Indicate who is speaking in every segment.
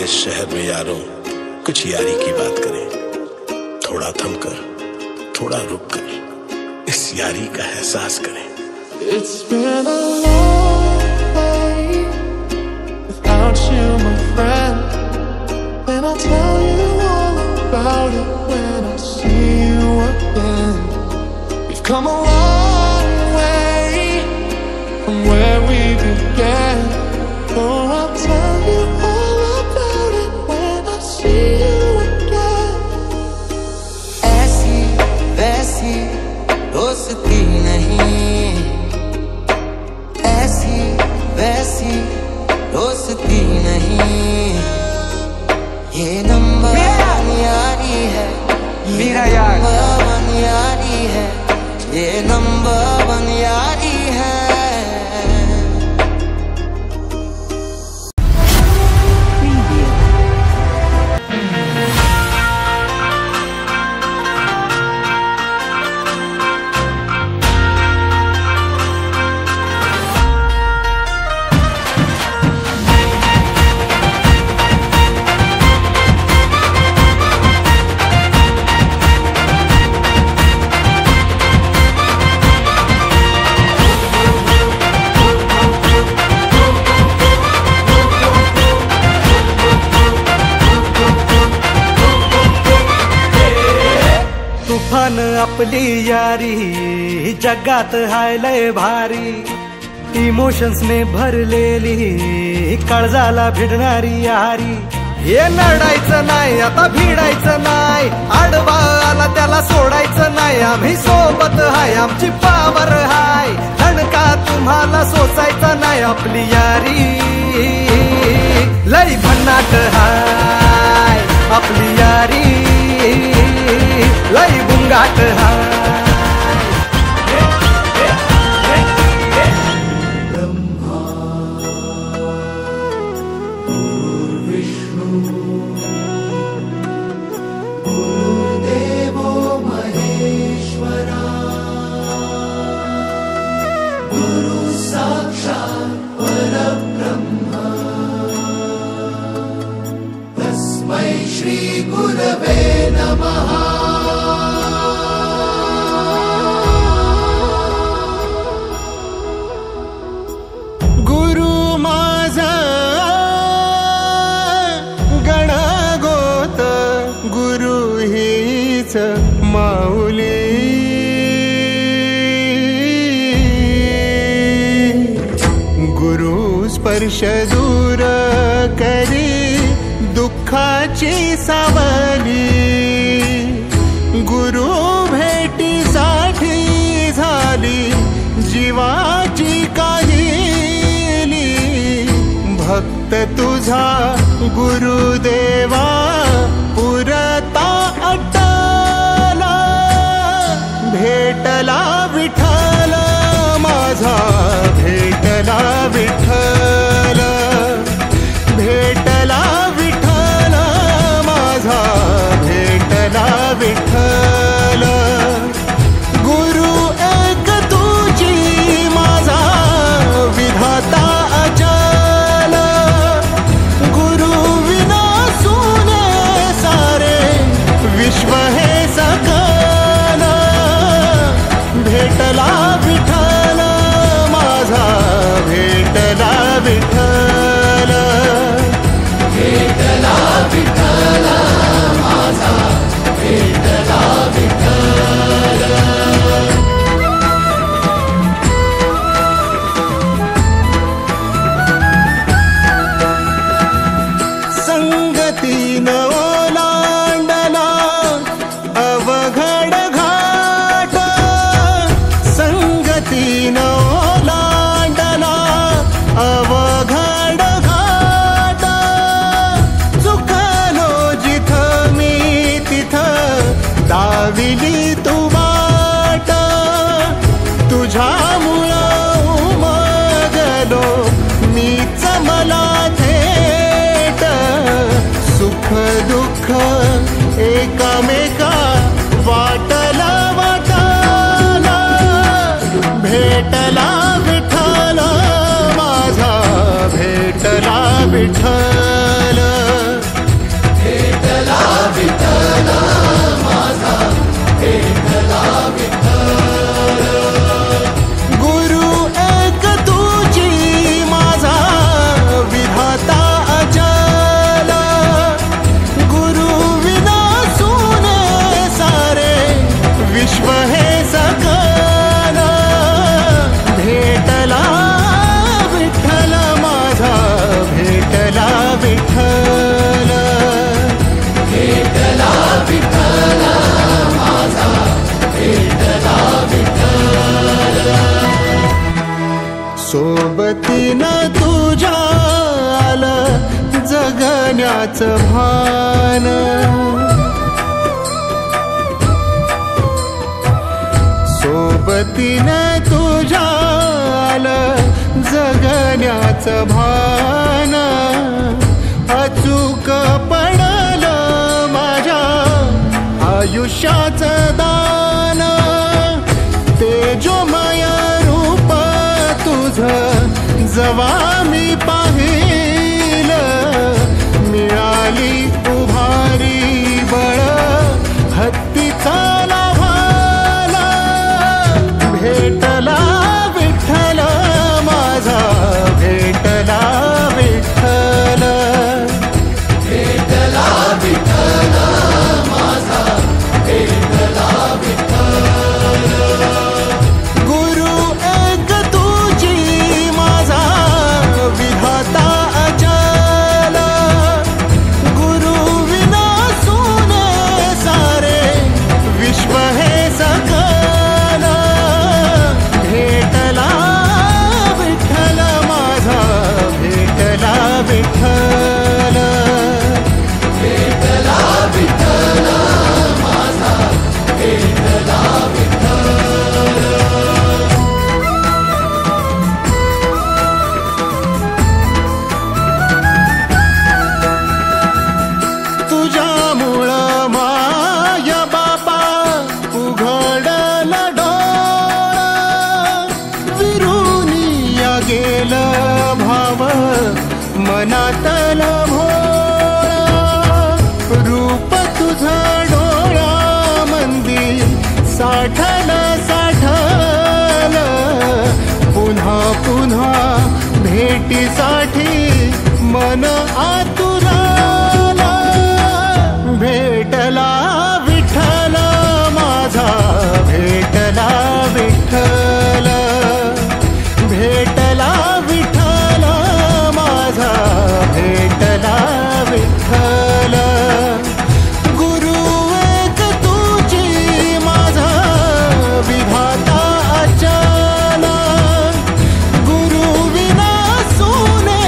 Speaker 1: इस शहर में यारों कुछ यारी की बात करें। थोड़ा थमकर, थोड़ा रुककर इस यारी का एहसास करें।
Speaker 2: It's been a long day without you, my friend. And I'll tell you all about it when I see you again. We've come a long way from where we began. Oh, I'll tell you all about it when I see you again.
Speaker 3: ऐसी वैसी दोस्ती नहीं, ऐसी वैसी दोस्ती नहीं, ये number one यारी है, मेरा नंबर वन यारी है, ये नंबर वन यारी है।
Speaker 4: तुफान आपली यारी जगात हाय लय भारी, इमोशन्स ने भरलेली काळजाला भिडणारी यारी। हे नडायचं नाही आता भिडायचं नाही, आडवा आला त्याला सोडायचं नाही, आम्ही सोबत हाय आमची पावर हाय, धणका तुम्हाला सोसायचा नाही, आपली यारी लय भन्नाट हाय, आपली यारी लय बुंगाट हाय।
Speaker 2: ब्रह्मा गुरुर्विष्णु गुरुर्देवो महेश्वरा, गुरु साक्षात् परब्रह्म, तस्मै श्री गुरवे नमः।
Speaker 4: गुरु माझा गणगोत, गुरु हीच माऊली, गुरु स्पर्श दूर करी दुःखाची सावली, गुरु भेटीसाठी झाली जीवाची काहिली, भक्त तुझा गुरुदेवा पुरता अट्टला, भेटला विठ्ठल माझा, भेटला विठ्ठल, भेटला विठ्ठल माझा, भेटला विठ्ठल। गुरु एक तुझी माझा विधाता अचल, गुरु विना सुने सारे विश्व हे सकल, भेटला विठ्ठल माझा, भेटला विठ्ठल, भेटला विठ्ठल माझा, भेटला विठ्ठल। संगतीन ओलांडला अवघड घाट, संगतीन ओलांडला अवघड घाट, चुकलो जिथं मी तिथं दाविली तू वाट, तुझ्यामुळं उमगलो मीच मला थेट, सुख दुःख एकामेका वाटला वाटाला, भेटला विठ्ठल माझा, भेटला विठ्ठल, जगण्याचं भान सोबतीने तुझ्या आलं जगण्याचं भान अचूक पडलं माझ्या आयुष्याचं दान तेजोमय रूप तुझं जवा मी पाहिलं मिळाली उभारी बळ हत्तीचा लाभाला भेटला विठ्ठल माझा भेटला विठ्ठल भेटला विठ्ठल माझा भेटला विठ्ठल गुरु एक तुझी माझा विधाता अचल गुरु विना सुने सारे विश्व हे सकल भेटला विठ्ठल माझा भेटला विठ्ठल भेटला विठ्ठल माझा भेटला विठ्ठल तुझ्यामुळं माया बापा उघडलं डोळं विरुनिया गेलं भाव मनातलं भोळ रूप तुझं डोळा मंदी साठलं पुन्हा पुन्हा भेटीसाठी मन आतुराला भेटला विठ्ठल माझा भेटला विठ्ठल भेटला विठ्ठल माझा भेटला विठ्ठल गुरु एक तुझी माझा विधाता अचल गुरु विना सुने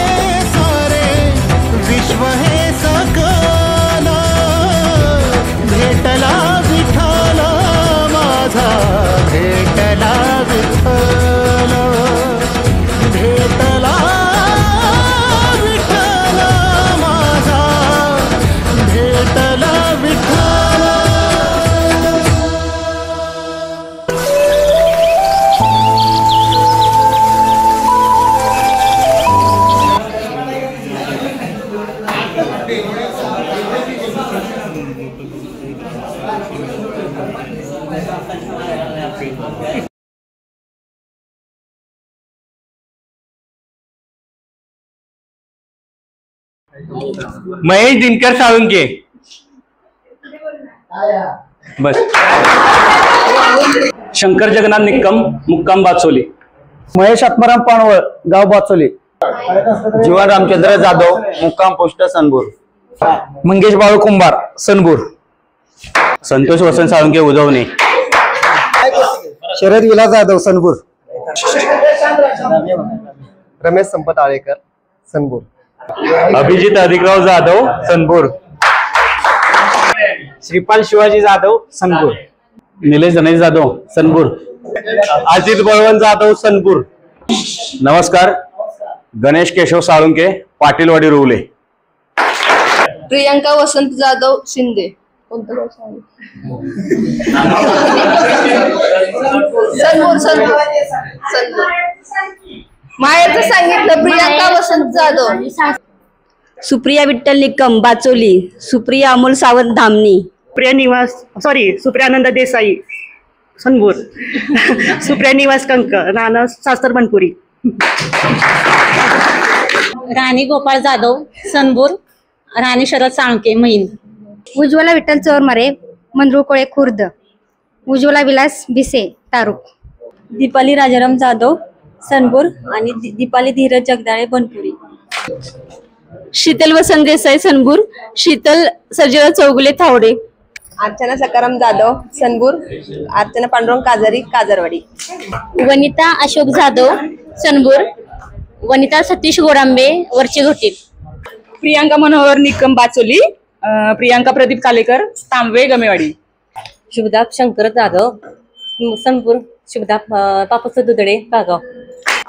Speaker 4: सारे विश्व हे सकल भेटला विठ्ठल माझा भेटला विठ्ठल भेटला विठ्ठल माझा भेटला विठ्ठल
Speaker 5: महेश दिनकर साळुंके बस शंकर जगन्नाथ निक्कम मुक्काम बाचोली
Speaker 6: महेश आत्माराम पानवळ गाव बाचोली
Speaker 5: जीवन रामचंद्र जाधव मुक्काम पोस्ट सनबूर
Speaker 6: मंगेश बाळू कुंभार सनबूर
Speaker 5: संतोष वसंत साळुंके उजवणे
Speaker 6: शरद विलास जाधव सनबूर
Speaker 7: रमेश संपत आळेकर सनबूर
Speaker 5: अभिजित अधिकराव जाधव सनबूर
Speaker 6: श्रीपाल शिवाजी जाधव सनबूर
Speaker 5: निलेश गणेश जाधव सनबूर अजित बळवंत जाधव सनबूर नमस्कार गणेश केशव साळुंके पाटीलवाडी रुवले
Speaker 8: प्रियंका वसंत जाधव शिंदे कोणतं गाव सांगितलं? सनबूर सनबूर मायाचं सांगितलं प्रियंका वसंत जाधव
Speaker 9: सुप्रिया विठ्ठल निकम बाचोली सुप्रिया अमोल सावंत धामणी
Speaker 10: सुप्रिया निवास सुप्रियानंद देसाई सनबूर सुप्रिया निवास कंक राणा सास्तर बनपुरी
Speaker 9: राणी गोपाळ जाधव सनबूर राणी शरद साळुंके महिंद
Speaker 11: उज्ज्वला विठ्ठल चोरमारे मंदरुळकोळे खुर्द उज्ज्वला विलास भिसे तारुक
Speaker 9: दीपाली राजाराम जाधव सनबूर आणि दीपाली धीरज जगदाळे बनपुरी शीतल वसंत देसाई सनबूर शीतल सर्जेराव चौगुले थावडे
Speaker 8: अर्चना सकाराम जाधव सनबूर अर्चना पांडुरंग काजारी काजारवाडी
Speaker 9: वनिता अशोक जाधव सनबूर वनिता सतीश गोडांबे वरची घोटीत
Speaker 12: प्रियांका मनोहर निकम बाचोली, प्रियांका प्रदीप कालेकर, तांबवे गमेवाडी.
Speaker 13: शुभदा शंकर जाधव सनपूर, शुभदा पापस दुधडे कागाव.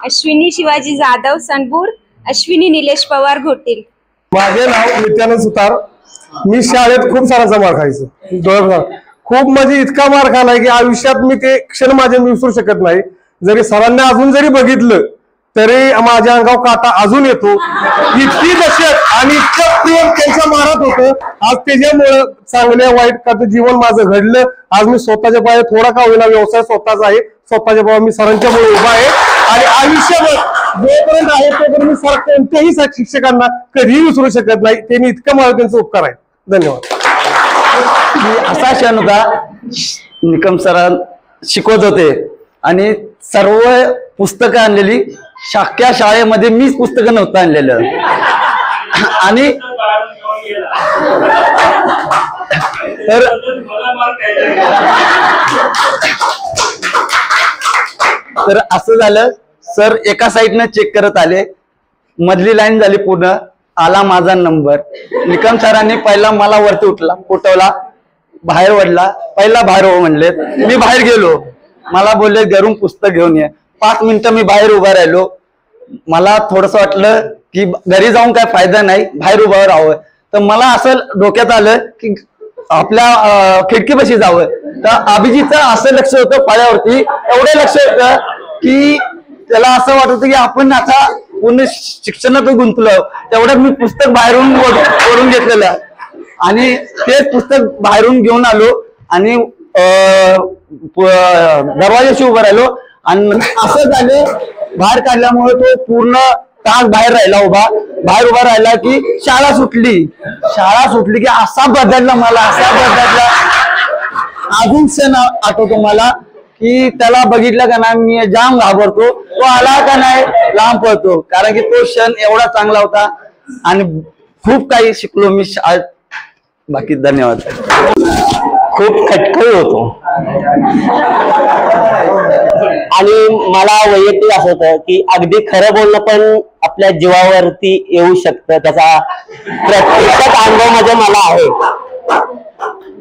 Speaker 8: अश्विनी शिवाजी जाधव सनपूर, अश्विनी निलेश पवार घोटील.
Speaker 14: माझे नाव नित्यानंद सुतार. मी शाळेत खूप सारा मार खायचो, खूप म्हणजे इतका मार खालाय की आयुष्यात मी ते क्षण माझे विसरू शकत नाही. जरी सरांना अजून जरी बघितलं तरी माझ्या अंगावर काटा अजून येतो. इतकी दशक आणि इतकं प्रेम त्यांच्या मारात होतं. आज त्याच्यामुळं चांगल्या वाईट का जीवन माझं घडलं. आज मी स्वतःच्या पायात थोडा का होईना व्यवसाय स्वतःचा आहे. स्वतःच्या पायावर मी सरांच्यामुळे उभा आहे आणि आयुष्यभर जोपर्यंत आहे तोपर्यंत मी सर कोणत्याही शिक्षकांना कधीही विसरू शकत नाही. त्यांनी इतकं मला त्यांचा उपकार आहे. धन्यवाद.
Speaker 6: असा क्षण होता, निकम सर शिकवत होते आणि सर्व पुस्तकं आणलेली, शाख्या शाळेमध्ये मीच पुस्तकं नव्हतं आणलेलं आणि तर असं झालं. सर एका साईडनं चेक करत आले, मधली लाईन झाली पूर्ण, आला माझा नंबर. निकम सरांनी पहिला मला वरती उठवला, बाहेर वडला, पहिला बाहेर हो म्हणले. मी बाहेर गेलो, मला बोलले घरून पुस्तक घेऊन ये. 5 मिनिटं मी बाहेर उभा राहिलो. मला थोडस वाटलं की घरी जाऊन काय फायदा नाही, बाहेर उभं राहावं. तर मला असं डोक्यात आलं की आपल्या खिडकीपाशी जावं. तर अभिजितचं असं लक्ष होतं पायावरती, एवढं लक्ष होतं की त्याला असं वाटत होतं की आपण आता पूर्ण शिक्षणात गुंतलो. तेवढ्यात मी पुस्तक बाहेरून ओढून घेतलेलं आणि तेच पुस्तक बाहेरून घेऊन आलो आणि दरवाजाशी उभं राहिलो आणि असं झालं, बाहेर काढल्यामुळे तो पूर्ण तास बाहेर राहिला बाहेर उभा राहिला की शाळा सुटली की असा बदलला मला, असा बदलला. अजून क्षण आठवतो मला की त्याला बघितलं का नाही मी जाम घाबरतो, तो आला का नाही लांब पळतो, कारण की तो क्षण एवढा चांगला होता आणि खूप काही शिकलो मी शाळेत. बाकी धन्यवाद.
Speaker 5: खूप खटखळ होतो आणि मला वैयक्तिक असं होतं की अगदी खरं बोलणं पण आपल्या जीवावरती येऊ शकतं. त्याचा प्रत्यक्षात अनुभव म्हणजे मला आहे.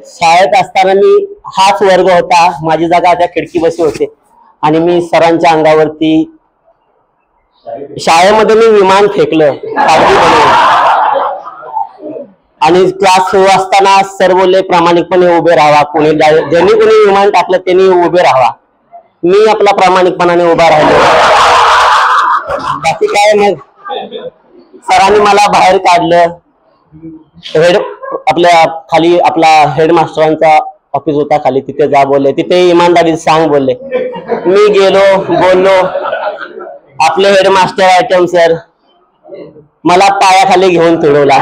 Speaker 5: शाळेत असताना मी हाच वर्ग होता, माझी जागा त्या खिडकी बशी होते आणि मी सरांच्या अंगावरती शाळेमध्ये मी विमान फेकलं आणि क्लास सुरू असताना सर बोलले प्रामाणिकपणे उभे राहावा, कोणी ज्यांनी कोणी विमान टाकलं त्यांनी उभे राहावा. मी आपला प्रामाणिकपणाने उभा राहिलो. बाकी काय मग सरांनी मला बाहेर काढलं. आपल्या खाली आपला हेडमास्टरांचा ऑफिस होता खाली, तिथे जा बोलले, तिथे इमानदारी सांग बोलले. मी गेलो, बोललो. आपले हेडमास्टर आयटम सर मला पायाखाली घेऊन तुडवला.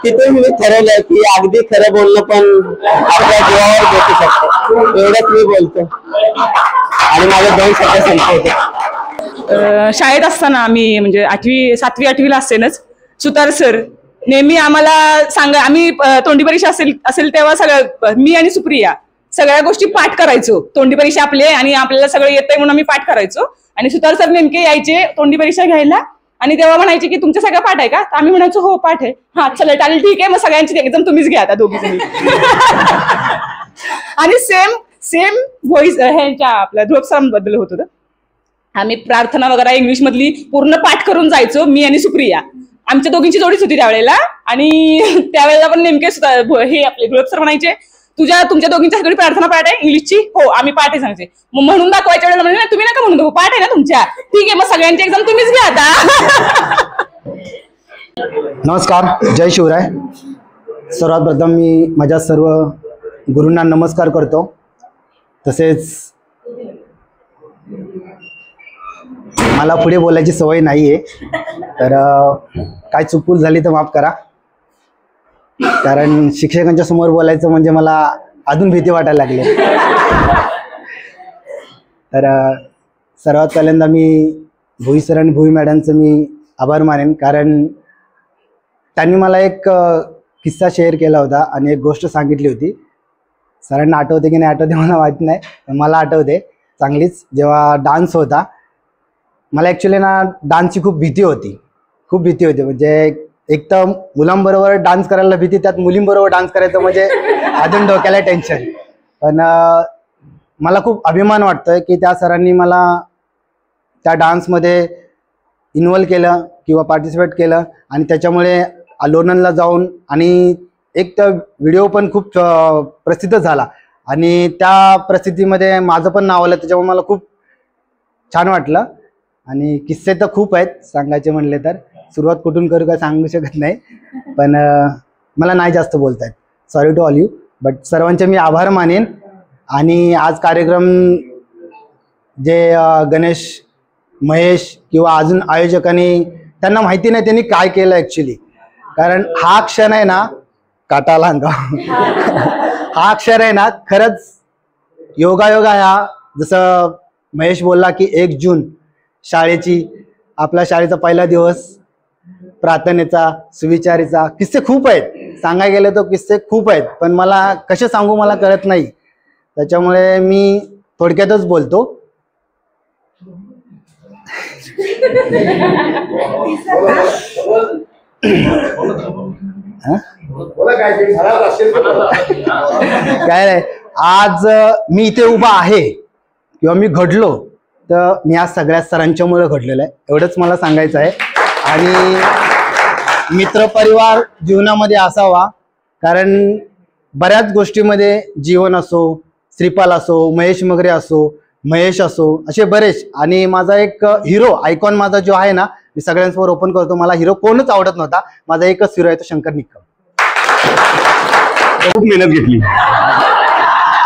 Speaker 5: तिथे मी ठरवलं की अगदी खरं बोलणं पण आपल्या जीवावर भेटू शकतं. एवढंच मी बोलतो आणि माझे 2 शब्द संपवतो.
Speaker 12: शाळेत असताना आम्ही म्हणजे 7वी 8वीला असतेनच सुतार सर नेहमी आम्हाला आम्ही तोंडी परीक्षा असेल तेव्हा सगळं मी आणि सुप्रिया सगळ्या गोष्टी पाठ करायचो. तोंडी परीक्षा आपले आणि आपल्याला सगळं येतंय म्हणून आम्ही पाठ करायचो आणि सुतार सर नेमके यायचे तोंडी परीक्षा घ्यायला आणि तेव्हा म्हणायचे की तुमच्या सगळं पाठ आहे का? तर आम्ही म्हणायचो हो पाठ आहे. हा चला चालेल ठीक आहे, मग सगळ्यांची एक्झाम तुम्हीच घ्या आता दोघी जणी. आणि सेम व्हॉइस ह्यांच्या आपल्या ध्रुव सरांबद्दल होत होतं. आम्ही प्रार्थना वगैरे इंग्लिश मधली पूर्ण पाठ करून जायचो मी आणि सुप्रिया. आमच्या दोघींची जोडीच होती त्यावेळेला आणि त्यावेळेला पण नेमके हे आपले ध्रुव सर म्हणायचे तुमच्या दोघींच्या सगळी प्रार्थना पाठ आहे इंग्लिशची? हो आम्ही पाठ आहे सांगायचे. मग म्हणून दाखवायच्या वेळेला म्हणजे तुम्ही नका म्हणून पाठ आहे ना तुमच्या, ठीक आहे मग सगळ्यांची एक्झाम तुम्हीच घ्या आता.
Speaker 15: नमस्कार, जय शिवराय. सर्वात प्रथम मी माझ्या सर्व गुरूंना नमस्कार करतो. तसेच मला पुढे बोलायची सवय नाही आहे, तर काय चुकूल झाली तर माफ करा. कारण शिक्षकांच्या समोर बोलायचं म्हणजे मला अजून भीती वाटायला लागली. तर सर्वात पहिल्यांदा मी भुई सर आणि भुई मॅडमचं मी आभार मानेन, कारण त्यांनी मला एक किस्सा शेअर केला होता आणि एक गोष्ट सांगितली होती. सरांना आठवते की नाही आठवते मला माहीत नाही, पण मला आठवते चांगलीच. जेव्हा डान्स होता, मला ॲक्च्युली ना डान्सची खूप भीती होती. खूप भीती होती. म्हणजे एक तर मुलांबरोबर डान्स करायला भीती, त्यात मुलींबरोबर डान्स करायचं म्हणजे अजून डोक्याला टेन्शन. पण मला खूप अभिमान वाटतोय की त्या सरांनी मला त्या डान्समध्ये इन्व्हॉल्व केलं किंवा पार्टिसिपेट केलं आणि त्याच्यामुळे लोणंदला जाऊन आणि एक तर व्हिडिओ पण खूप प्रसिद्ध झाला आणि त्या प्रसिद्धीमध्ये माझं पण नाव आलं. त्याच्यामुळे मला खूप छान वाटलं. आणि किस्से तर खूप आहेत सांगायचे म्हणले तर, सुरुवात कुठून करू काय सांगू शकत नाही, पण मला नाही जास्त बोलता येत. Sorry to all you. But सर्वांचे मी आभार मानेन. आणि आज कार्यक्रम जे गणेश, महेश किंवा अजून आयोजकांनी, त्यांना माहिती नाही त्यांनी काय केलं ॲक्च्युली. कारण हा क्षण आहे ना, काटाला हा क्षण आहे ना खरंच योगायोगा. ह्या जसं महेश बोलला की 1 जून शाळेची, आपल्या शाळेचा पहिला दिवस, प्रार्थनेचा, सुविचारीचा, किस्से खूप आहेत. सांगायला गेलं तर किस्से खूप आहेत, पण मला कसे सांगू मला कळत नाही. त्याच्यामुळे मी थोडक्यातच बोलतो. काय नाही, आज मी इथे उभा आहे किंवा मी घडलो तर मी आज सगळ्या सरांच्यामुळे घडलेलं आहे, एवढंच मला सांगायचं आहे. आणि मित्रपरिवार जीवनामध्ये असावा, कारण बऱ्याच गोष्टीमध्ये जीवन असो, श्रीपाल असो, महेश मगरे असो, महेश असो, असे बरेच. आणि माझा एक हिरो आयकॉन माझा जो आहे ना, मी सगळ्यांसमोर ओपन करतो, मला हिरो कोणच आवडत नव्हता, माझा एकच हिरो आहे तो शंकर निकम.
Speaker 16: खूप मेहनत घेतली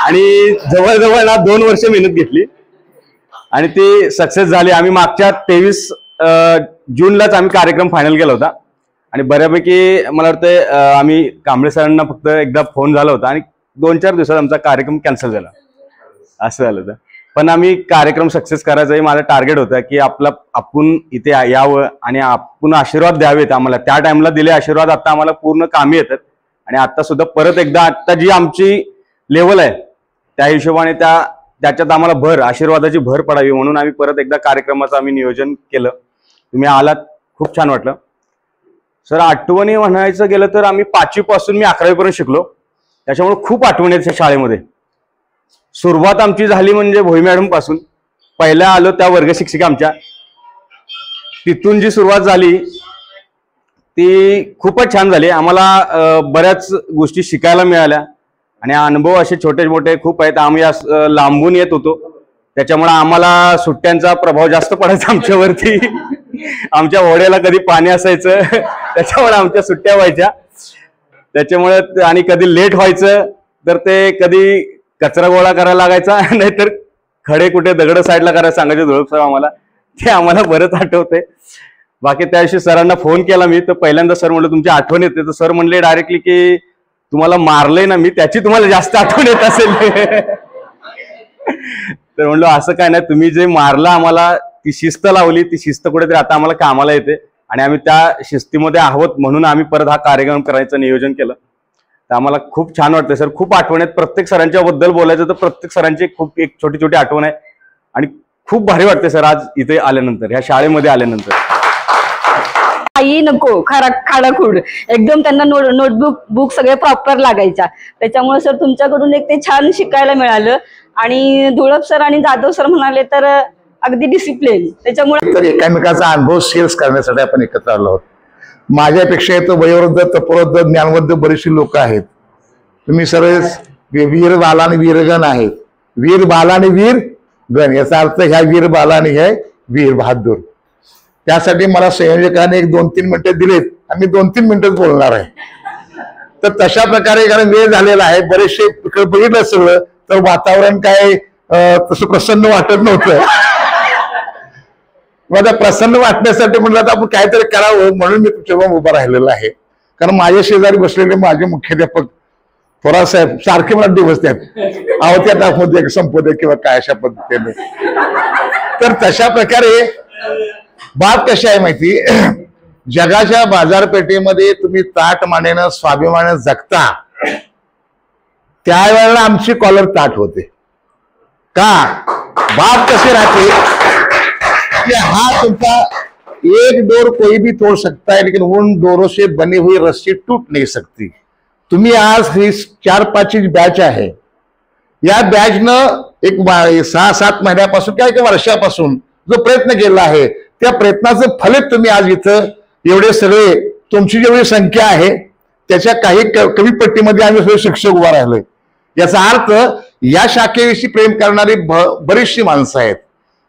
Speaker 16: आणि जवळजवळ ना 2 वर्ष मेहनत घेतली आणि ती सक्सेस झाली. आम्ही मागच्या 23 जूनलाच आम्ही कार्यक्रम फायनल केला होता आणि बऱ्यापैकी मला वाटतं आम्ही कांबळे सरांना फक्त एकदा फोन झाला होता आणि 2-4 दिवसात आमचा कार्यक्रम कॅन्सल झाला, असं झालं होतं. पण आम्ही कार्यक्रम सक्सेस करायचं माझं टार्गेट होतं की आपण इथे यावं आणि आपण आशीर्वाद द्यावेत आम्हाला. त्या टाइमला दिले आशीर्वाद आता आम्हाला पूर्ण कामी येतात. आणि आता सुद्धा परत एकदा आता जी आमची लेवल आहे त्या हिशोबाने त्याच्यात आम्हाला आशीर्वादाची भर पडावी म्हणून आम्ही परत एकदा कार्यक्रमाचं आम्ही नियोजन केलं. तुम्ही आलात, खूप छान वाटलं सर. आठवणी म्हणायचं गेलं तर आम्ही 5वी पासून मी 11वी पर्यंत शिकलो, त्याच्यामुळे खूप आठवणी आहेत शाळेमध्ये. सुरुवात आमची झाली म्हणजे भोई मॅडम पासून. पहिल्या आलो त्या वर्ग शिक्षिका आमच्या, तिथून जी सुरुवात झाली ती खूपच छान झाली. आम्हाला बऱ्याच गोष्टी शिकायला मिळाल्या आणि अनुभव असे छोटे मोठे खूप आहेत. आम्ही लांबून येत होतो, त्याच्यामुळे आम्हाला सुट्ट्यांचा प्रभाव जास्त पडायचा आमच्यावरती. आमच्या ओढ्याला कधी पाणी असायचं त्याच्यामुळे आमच्या सुट्ट्या व्हायच्या. त्याच्यामुळे आणि कधी लेट व्हायचं तर ते कधी कचरा गोळा करायला लागायचा, नाहीतर खडे कुठे दगड साईडला करायला सांगायचे धुळप साहेब आम्हाला. ते आम्हाला बरंच आठवते. बाकी त्या दिवशी सरांना फोन केला मी, तर पहिल्यांदा सर म्हणलं तुमची आठवण येते, तर सर म्हणले डायरेक्टली की तुम्हाला मारलंय ना मी, त्याची तुम्हाला जास्त आठवण येत असेल. तर म्हणलो असं काय नाही, तुम्ही जे मारलं आम्हाला, ती शिस्त लावली, ती शिस्त कुठेतरी आता आम्हाला कामाला येते आणि आम्ही त्या शिस्तीमध्ये आहोत म्हणून आम्ही परत हा कार्यक्रम करायचं नियोजन केलं. तर आम्हाला खूप छान वाटतं सर. खूप आठवण आहेत प्रत्येक सरांच्या बद्दल बोलायचं तर प्रत्येक सरांची खूप एक छोटी छोटी आठवण आहे आणि खूप भारी वाटते सर आज इथे आल्यानंतर, ह्या शाळेमध्ये आल्यानंतर.
Speaker 17: काही नको खाडाखूड एकदम, त्यांना नोटबुक सगळे प्रॉपर लागायच्या. त्याच्यामुळे सर तुमच्याकडून एक ते छान शिकायला मिळालं. आणि धुळप सर आणि जाधव सर म्हणाले तर अगदी डिसिप्लिन. त्याच्यामुळे
Speaker 18: तर एकामेकाचा अनुभव शेअर करण्यासाठी आपण एकत्र आलो आहोत. माझ्यापेक्षा येतो वयोवृद्ध, तपोवृद्ध, ज्ञानवृद्ध बरीचशी लोक आहेत. तुम्ही सर्व वीर बाला आणि वीरगण आहेत. वीर बाला आणि वीर गण, याचा अर्थ ह्या वीर बाला आणि हे वीर बहादूर. त्यासाठी मला संयोजकाने 1-2-3 मिनिटं दिलेत आणि मी 2-3 मिनिटच बोलणार आहे. तर तशा प्रकारे कारण वेळ झालेला आहे, बरेचसे बघितलं सगळं तर वातावरण काय तसं प्रसन्न वाटत नव्हतं. मला प्रसन्न वाटण्यासाठी म्हटलं तर आपण काहीतरी करावं म्हणून मी तुमच्या उभा राहिलेला आहे. कारण माझ्या शेजारी बसलेले माझे मुख्याध्यापक थोरासाहेब सारखे मला दिवसतात, अहो त्या दाखवते संपवते किंवा काय अशा पद्धतीने. तर तशा प्रकारे बात कशी आहे माहिती, जगाच्या बाजारपेठेमध्ये तुम्ही ताट मानेनं स्वाभिमानानं जगता, त्यावेळेला आमची कॉलर ताट होते का. बात कशी राहते की हा तुमचा एक डोर कोई भी तोड़ सकता है, लेकिन उन डोरों से बनी हुई रस्सी टूट नहीं सकती। तुम्ही आज ही 4-5 बॅच आहे, या बॅचनं एक 6-7 महिन्यापासून किंवा 1 वर्षापासून जो प्रयत्न केला आहे, त्या प्रयत्नाचं फलित तुम्ही आज इथं एवढे सगळे, तुमची जेवढी संख्या आहे त्याच्या काही कमी पट्टीमध्ये आम्ही सगळे शिक्षक उभा राहिलोय। याचा अर्थ या शाखेविषयी प्रेम करणारी बरीचशी माणसं आहेत।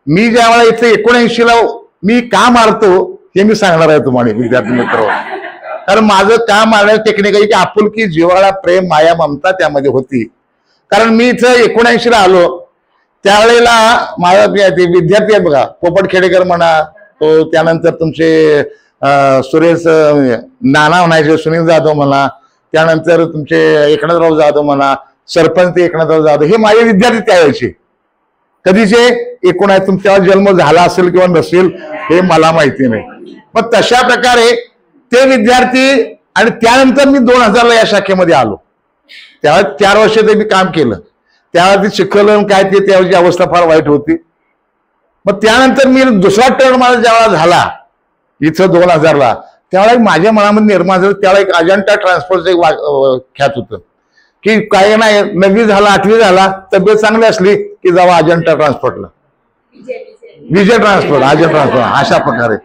Speaker 18: मी ज्यावेळेला इथे 79ला मी का मारतो हे मी सांगणार आहे तुम्हाला विद्यार्थी मित्र, कारण माझं काम मारण्याचं टेक्निक आहे की आपुलकी, जिव्हाळा, प्रेम, माया, ममता त्यामध्ये होती। कारण मी इथं 79ला आलो त्यावेळेला माझा विद्यार्थी आहेत बघा, पोपट खेडेकर म्हणा, तो त्यानंतर तुमचे सुरेश नाना म्हणायचे, सुनील जाधव म्हणा, त्यानंतर तुमचे एकनाथराव जाधव म्हणा, सरपंच एकनाथराव जाधव, हे माझे विद्यार्थी त्यावेळेचे। कधीचे 19 तुमचा जन्म झाला असेल किंवा नसेल हे मला माहिती नाही, पण तशा प्रकारे ते विद्यार्थी, आणि त्यानंतर मी 2000ला या शाखेमध्ये आलो। त्यावेळेस 4 वर्ष ते मी काम केलं, त्यावेळेस शिकवलं काय ते, त्यावेळेची अवस्था फार वाईट होती। मग त्यानंतर मी दुसरा टर्न माझा ज्यावेळेला झाला इथं 2000ला, त्यावेळेला माझ्या मनामध्ये निर्माण झालं, त्यावेळेला एक अजंठा ट्रान्सपोर्टचं एक ख्यात होतं की काय नाही, 9वी झाला 8वी झाला, तब्येत चांगली असली की जावा अजंठा ट्रान्सपोर्टला, विजय ट्रान्सपोर्ट, अजंठा ट्रान्सपोर्ट, अशा प्रकारे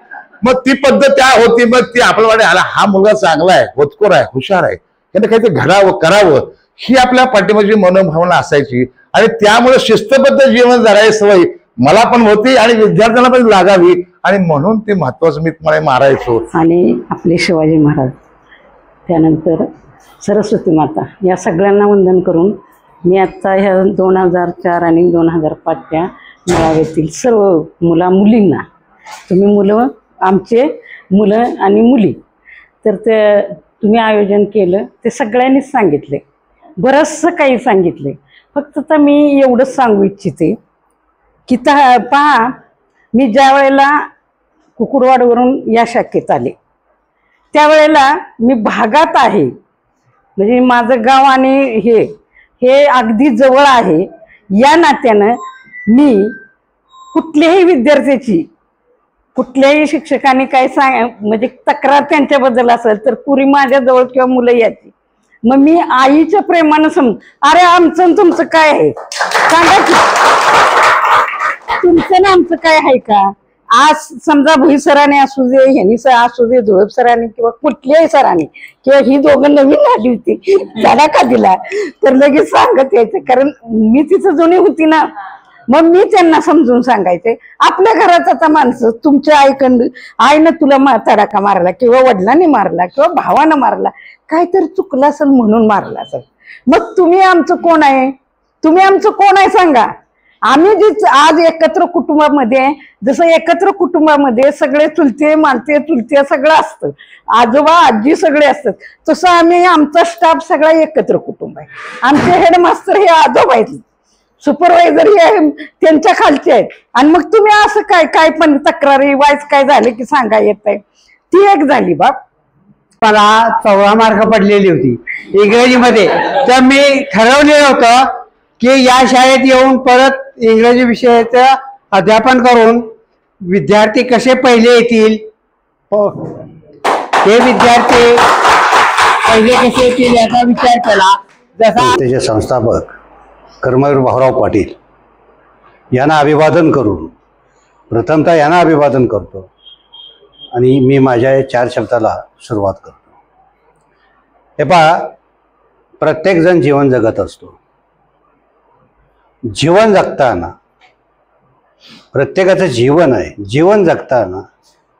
Speaker 18: मग ती पद्धत त्या होती। मग ती आपल्या वाटे आला, हा मुलगा चांगला आहे, होतकोर आहे, हुशार आहे, त्याने काहीतरी घडावं करावं ही आपल्या पाठीमागची मनोभावना असायची, आणि त्यामुळे शिस्तबद्ध जीवन जगायची सवय मला पण होती आणि विद्यार्थ्यांना पण लागावी, आणि म्हणून ते महत्वाचं मी तुम्हाला मारायचो।
Speaker 19: आणि आपले शिवाजी महाराज, त्यानंतर सरस्वती माता, या सगळ्यांना वंदन करून मी आत्ता ह्या 2004 आणि 2005च्या मेळाव्यातील सर्व मुलींना, तुम्ही मुलं आमचे मुलं आणि मुली, तर ते तुम्ही आयोजन केलं ते सगळ्यांनीच सांगितले, बरंचसं काही सांगितले। फक्त तर मी एवढंच सांगू इच्छिते की पहा, मी ज्या वेळेला कुकुडवाडवरून या शाखेत आले त्यावेळेला मी भागात आहे, म्हणजे माझं गाव आणि हे अगदी जवळ आहे, या नात्यानं मी कुठल्याही विद्यार्थ्याची, कुठल्याही शिक्षकांनी काय म्हणजे तक्रार त्यांच्याबद्दल असेल तर पुरी माझ्याजवळ किंवा मुलं याची, मग मी आईच्या प्रेमानं अरे आमचं आणि तुमचं काय आहे सांगा की, तुमचं ना आमचं काय आहे का? आज समजा भुई सरांनी असू दे, ह्यांनी असू दे, धुळप सरांनी किंवा कुठल्याही सरांनी, किंवा ही दोघं नवीन आली होती त्याला का दिला, तर लगेच सांगत यायचं, कारण मी तिथं जुनी होती ना, मग मी त्यांना समजून सांगायचे। आपल्या घरात आता माणसं तुमच्या आईनं तुला तडाखा मारला किंवा वडिलांनी मारला किंवा भावानं मारला, काहीतरी चुकलं असेल म्हणून मारला असेल, मग तुम्ही आमचं कोण आहे, तुम्ही आमचं कोण आहे सांगा। आम्ही जे आज एकत्र कुटुंबामध्ये, जसं एकत्र कुटुंबामध्ये सगळे चुलते मालते चुलते सगळं असतं, आजोबा आजी सगळे असतात, तसं आमचा स्टाफ सगळा एकत्र कुटुंब आहे। आमचे हेडमास्टर हे आजोबा आहेत, सुपरवायझर हे त्यांच्या खालचे आहेत, आणि मग तुम्ही असं काय पण तक्रारी वाईज काय झाले की सांगा येत आहे, ती एक झाली बाप।
Speaker 20: मला 14 मार्क पडलेली होती इंग्रजीमध्ये, तर मी ठरवलेलं होतं की या शाळेत येऊन परत इंग्रजी विषयाचं अध्यापन करून विद्यार्थी कसे पहिले येतील, ते विद्यार्थी पहिले कसे येतील याचा विचार केला। जसा
Speaker 21: त्याचे संस्थापक कर्मवीर भाऊराव पाटील यांना अभिवादन करून, प्रथमतः यांना अभिवादन करतो आणि मी माझ्या 4 शब्दाला सुरुवात करतो। हे पहा, प्रत्येकजण जीवन जगत असतो, जीवन जगताना प्रत्येकाचं जीवन आहे, जीवन जगताना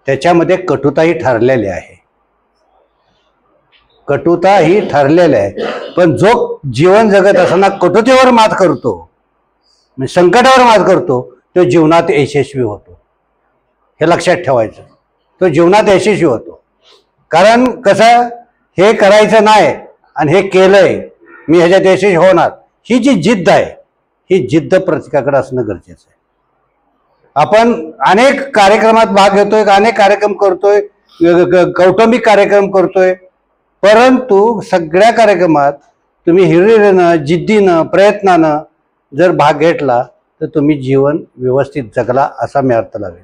Speaker 21: त्याच्यामध्ये कटुताही ठरलेली आहे, कटुता ही ठरलेली आहे, पण जो जीवन जगत असताना कटुतेवर मात करतो, म्हणजे संकटावर मात करतो, तो जीवनात यशस्वी होतो। हे लक्षात ठेवायचं, तो जीवनात यशस्वी होतो। कारण कसं, हे करायचं नाही आणि हे केलंय मी ह्याच्यात यशस्वी होणार, ही जी जिद्द आहे, ही जिद्द प्रत्येकाकडे असणं गरजेचं आहे। आपण अनेक कार्यक्रमात भाग घेतोय, अनेक कार्यक्रम करतोय, कौटुंबिक कार्यक्रम करतोय, परंतु सगळ्या कार्यक्रमात तुम्ही हिरिरीनं, जिद्दीनं, प्रयत्नानं जर भाग घेतला तर तुम्ही जीवन व्यवस्थित जगला असा मी अर्थ लावेल।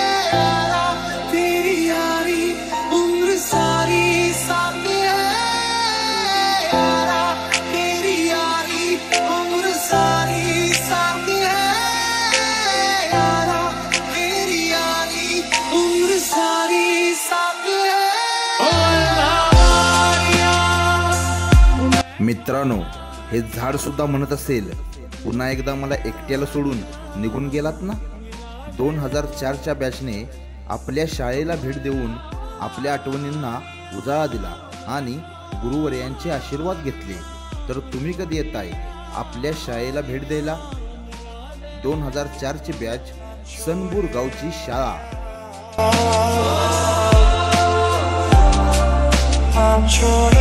Speaker 2: तेरी यारी उम्र सारी साथ है
Speaker 1: मित्रांनो, हे झाड सुद्धा म्हणत असेल, पुन्हा एकदा मला एकट्याला सोडून निघून गेलात ना. 2004च्या बॅचने आपल्या शाळेला भेट देऊन आपल्या आठवणींना उजाळा दिला आणि गुरुवर्यांचे आशीर्वाद घेतले. तर तुम्ही कधी येताय आपल्या शाळेला भेट द्यायला? 2004ची बॅच, सनबूर गावची शाळा.
Speaker 2: I'm